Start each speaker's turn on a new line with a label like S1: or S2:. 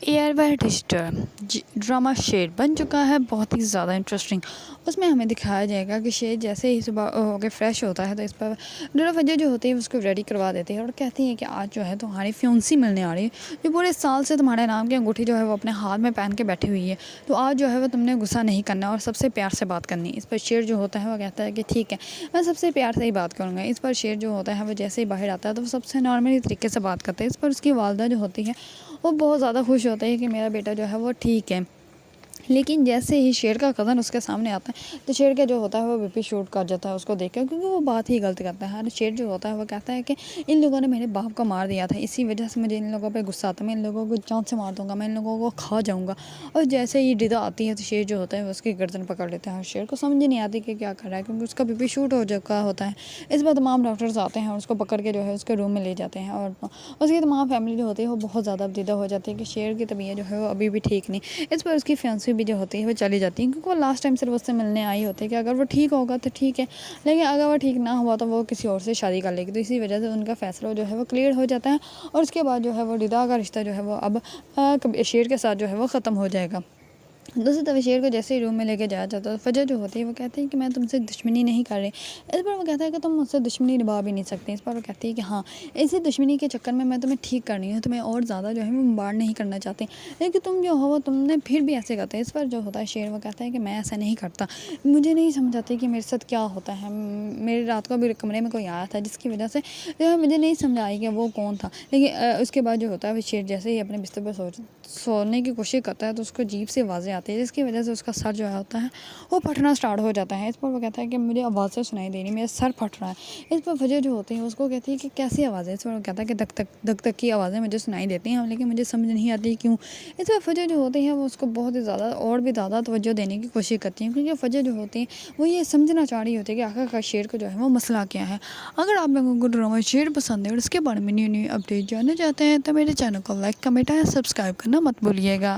S1: AR Y digital drama शेर बन चुका है बहुत ही ज़्यादा इंटरेस्टिंग। उसमें हमें दिखाया जाएगा कि शेर जैसे ही सुबह हो के फ्रेश होता है तो इस पर डोरा फजर जो होती है उसको रेडी करवा देती है और कहती है कि आज जो है तुम्हारी फ्यूंसी मिलने आ रही है, जो पूरे साल से तुम्हारे नाम की अंगूठी जो है वो अपने हाथ में पहन के बैठी हुई है, तो आज जो है वो तुमने गुस्सा नहीं करना और सबसे प्यार से बात करनी। इस पर शेर जो होता है वो कहता है कि ठीक है, मैं सबसे प्यार से ही बात करूँगा। इस पर शेर जो होता है वो जैसे ही बाहर आता है तो वो सबसे नॉर्मली तरीके से बात करता है। इस पर उसकी वालदा जो होती है वो बहुत ज़्यादा खुश होता है कि मेरा बेटा जो है वो ठीक है। लेकिन जैसे ही शेर का कज़न उसके सामने आता है तो शेर का जो होता है वो बीपी शूट कर जाता है उसको देखकर, क्योंकि वो बात ही गलत करता है। और शेर जो होता है वो कहता है कि इन लोगों ने मेरे बाप को मार दिया था, इसी वजह से मुझे इन लोगों पे गुस्सा आता है, मैं इन लोगों को जान से मार दूंगा, मैं इन लोगों को खा जाऊंगा। और जैसे ही रिदा आती है तो शेर जो होता है वो उसकी गर्दन पकड़ लेता है और शेर को समझ नहीं आती कि क्या कर रहा है, क्योंकि उसका बीपी शूट हो चुका होता है। इस पर तमाम डॉक्टर्स आते हैं और उसको पकड़ के जो है उसके रूम में ले जाते हैं और उसकी तमाम फैमिली जो होती है वो बहुत ज़्यादा अबदीदा हो जाती है कि शेर की तबीयत जो है वो अभी भी ठीक नहीं। इस पर उसकी फैंसी भी जो होती है वो चली जाती है, क्योंकि वो लास्ट टाइम सिर्फ उससे मिलने आई होती है कि अगर वो ठीक होगा तो ठीक है, लेकिन अगर वो ठीक ना हुआ तो वो किसी और से शादी कर लेगी। तो इसी वजह से उनका फैसला जो है वो क्लियर हो जाता है और उसके बाद जो है वो रिदा का रिश्ता जो है वो अब शेर के साथ जो है वो ख़त्म हो जाएगा। दूसरी तरफ शेर को जैसे ही रूम में लेके जाया जाता है, फजर जो होती है वो कहती है कि मैं तुमसे दुश्मनी नहीं कर रही। इस पर वो कहता है कि तुम मुझसे दुश्मनी निभा भी नहीं सकते। इस पर वो कहती है कि हाँ, इसी दुश्मनी के चक्कर में मैं तुम्हें ठीक करनी हूँ, तुम्हें और ज़्यादा जो है मैं बम्बार नहीं करना चाहती, लेकिन तुम जो हो वो तुमने फिर भी ऐसे करते। इस पर जो होता है शेर वो कहता है कि मैं ऐसा नहीं करता, मुझे नहीं समझ आती कि मेरे साथ क्या होता है। मेरी रात को भी कमरे में कोई आया था जिसकी वजह से जो है मुझे नहीं समझ आई कि वो कौन था। लेकिन उसके बाद जो होता है वो शेर जैसे ही अपने बिस्तर पर सोने की कोशिश करता है तो उसको अजीब से आवाज़ें आती है, जिसकी वजह से उसका सर जो है होता है वो फटना स्टार्ट हो जाता है। इस पर वो कहता है कि मुझे आवाज़ें सुनाई दे रही, मेरा सर फट रहा है। इस पर फजर जो होती है उसको कहती है कि कैसी आवाज़ है। इस पर वो कहता है कि धक धक की आवाज़ें मुझे सुनाई देती हैं, लेकिन मुझे समझ नहीं आती क्यों। इस पर फजर जो होती है वो उसको बहुत ही ज़्यादा और भी ज़्यादा तवज्जो देने की कोशिश करती है, क्योंकि फजर जो होती है वो ये समझना चाह रही होती है कि आखिरकार शेर को जो है वो मसला क्या है। अगर आप लोगों को ड्रामा शेर पसंद है और इसके बारे में न्यू न्यू अपडेट जानना चाहते हैं तो मेरे चैनल को लाइक कमेंट एंड सब्सक्राइब करना मत भूलिएगा।